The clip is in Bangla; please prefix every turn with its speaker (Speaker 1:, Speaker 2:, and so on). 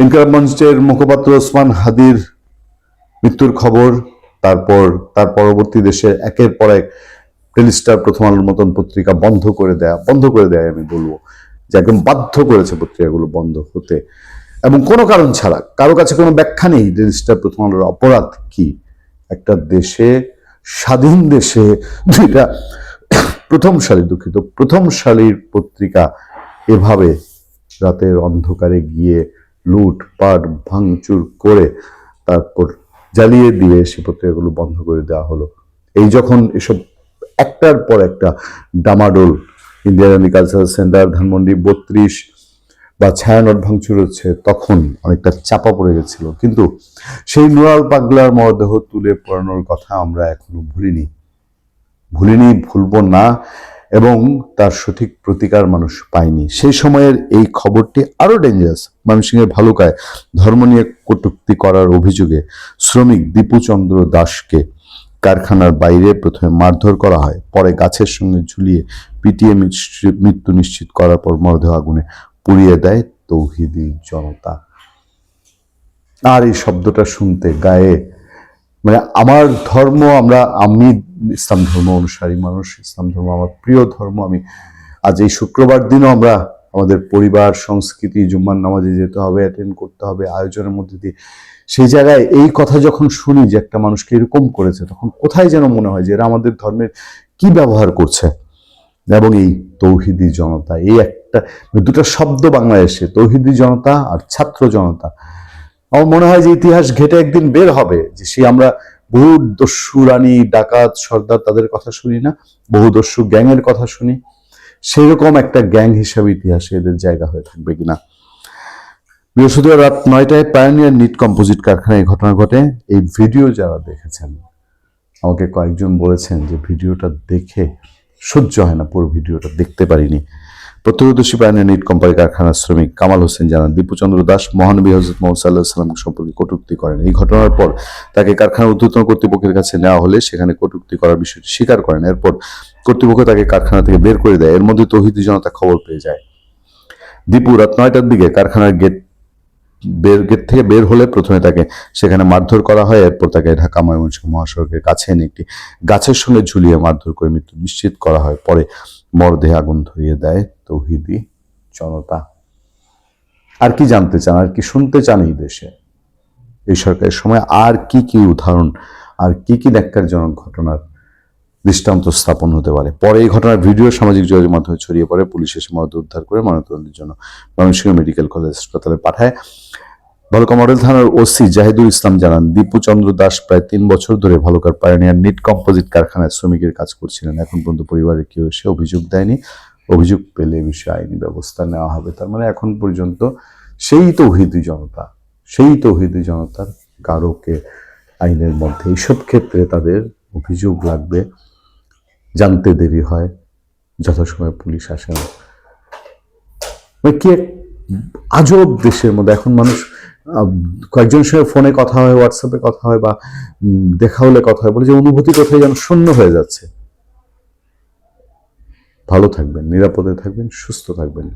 Speaker 1: ইনকিলাব মঞ্চের মুখপাত্র ওসমান হাদির মৃত্যুর খবর, তারপর তার পরবর্তী দেশে একের পর এক টেলিস্টার, প্রথম আলোর মতন পত্রিকা বন্ধ করে দেয় আমি বলবো যে একদম বাধ্য করেছে পত্রিকাগুলো বন্ধ হতে, এবং কোনো কারণ ছাড়া, কারো কাছে কোনো ব্যাখ্যা নেই টেলিস্টার প্রথম আলোর অপরাধ কি। একটা দেশে, স্বাধীন দেশে দুইটা প্রথম সারির পত্রিকা এভাবে রাতের অন্ধকারে গিয়ে লুটপাট ভাঙচুর করে তারপর জ্বালিয়ে দিয়ে সে পত্রিকাগুলো বন্ধ করে দেওয়া হলো। এই যখন এসব একটার পর একটা ডামাডোল, Indian army cultural centre, Dhanmondi 32 বা ছায়ানট ভাঙচুর হচ্ছে, তখন অনেকটা চাপা পড়ে গেছিল। কিন্তু সেই নুরাল পাগলার মরদেহ তুলে পড়ানোর কথা আমরা এখনো ভুলিনি, ভুলবো না, এবং তার সঠিক প্রতিকার মানুষ পায়নি। সেই সময়ের এই খবরটি আরো ডেঞ্জারাস। ময়মনসিংহের ভালুকায় ধর্ম নিয়ে কটূক্তি করার অভিযোগে শ্রমিক দীপুচন্দ্র দাসকে কারখানার বাইরে প্রথমে মারধর করা হয়, পরে গাছের সঙ্গে ঝুলিয়ে পিটিয়ে মৃত্যু নিশ্চিত করার পর মরদেহ আগুনে পুড়িয়ে দেয় তৌহিদি জনতা। আর এই শব্দটা শুনতে গায়ে, মানে আমার ধর্ম, আমি ইসলাম ধর্ম অনুসারী মানুষ, ইসলাম ধর্ম আমার প্রিয় ধর্ম। আমি আজ এই শুক্রবার দিনও আমরা আমাদের পরিবার, সংস্কৃতি, জুম্মার নামাজে যেতে হবে, অ্যাটেন্ড করতে হবে, আয়োজনের মধ্যে দিয়ে সেই জায়গায় এই কথা যখন শুনি যে একটা মানুষকে এরকম করেছে, তখন কোথায় যেন মনে হয় যে এরা আমাদের ধর্মের কি ব্যবহার করছে। এবং এই তৌহিদি জনতা, এই একটা দুটো শব্দ বাংলাদেশে, তৌহিদি জনতা আর ছাত্র জনতা, আমার মনে হয় যে ইতিহাস ঘেটে একদিন বের হবে যে আমরা বহু দস্যু, রানী, ডাকাত, সর্দার তাদের কথা শুনি না, বহু দস্যু গ্যাংয়ের কথা শুনি, সেই রকম একটা গ্যাং হিসাবে ইতিহাসে এদের জায়গা হয়ে থাকবে কিনা। বৃহস্পতিবার রাত 9টায় পায়োনিয়ার নিট কম্পোজিট কারখানায় এই ঘটনা ঘটে। এই ভিডিও যারা দেখেছেন, আমাকে কয়েকজন বলেছেন যে ভিডিওটা দেখে সহ্য হয় না, পুরো ভিডিওটা দেখতে পারিনি। প্রত্যক্ষদর্শী পায়োনিয়ার নিট কোম্পানি কারখানার শ্রমিক কামাল হোসেন জানান, দীপুচন্দ্র দাস মহানবী হযরত মুহাম্মদ সাল্লাল্লাহু আলাইহি ওয়াসাল্লাম সম্পর্কে কটূক্তি করেন। এই ঘটনার পর তাকে কারখানার ঊর্ধ্বতন কর্তৃপক্ষের কাছে নেওয়া হলে সেখানে কটূক্তি করার বিষয়টি স্বীকার করেন। এরপর কর্তৃপক্ষ তাকে কারখানা থেকে বের করে দেয়। এর মধ্যে তৌহিদি জনতা খবর পেয়ে যায়। দীপু রাত 9টার দিকে কারখানার গেট থেকে বের হলে প্রথমে তাকে সেখানে মারধর করা হয়। এরপর তাকে ঢাকা ময়মনসিংহ মহাসড়কের কাছে এনে একটি গাছের সঙ্গে ঝুলিয়ে মারধর করে মৃত্যু নিশ্চিত করা হয়। পরে মরদেহে আগুন ধরিয়ে দেয় তৌহিদি জনতা। আর কি জানতে চান, আর কি শুনতে চান এই দেশে, এই সরকারের সময় আর কি কি উদাহরণ, আর কি কি ন্যাক্কারজনক ঘটনার দৃষ্টান্ত স্থাপন হতে পারে। পরে এই ঘটনার ভিডিও সামাজিক যোগাযোগ মাধ্যমে ছড়িয়ে পড়ে। পুলিশ এসে মরদেহ উদ্ধার করে ময়নাতদন্তের জন্য ময়মনসিংহ মেডিকেল কলেজ হাসপাতালে পাঠায়। ভালুকা মডেল থানার ওসি জাহিদুল ইসলাম জানান, দীপুচন্দ্র দাস প্রায় 3 বছর ধরে ভালুকার পায়োনিয়ার নিট কম্পোজিট কারখানায় শ্রমিকের কাজ করছিলেন। এখন পর্যন্ত পরিবারের কেউ এসে অভিযোগ দেয়নি। অভিযোগ পেলে এ বিষয়ে আইনি ব্যবস্থা নেওয়া হবে। তার মানে এখন পর্যন্ত সেই তৌহিদি জনতার গারোকে আইনের মধ্যে এইসব ক্ষেত্রে তাদের অভিযোগ লাগবে, জানতে দেরি হয়, যথাসময়ে পুলিশ আসে না। কি আজব দেশের মধ্যে এখন মানুষ কয়েকজনের সঙ্গে ফোনে কথা হয়, হোয়াটসঅ্যাপে কথা হয়, বা দেখা হলে কথা হয়, বলে যে অনুভূতি কোথায় যেন শূন্য হয়ে যাচ্ছে। ভালো থাকবেন, নিরাপদে থাকবেন, সুস্থ থাকবেন।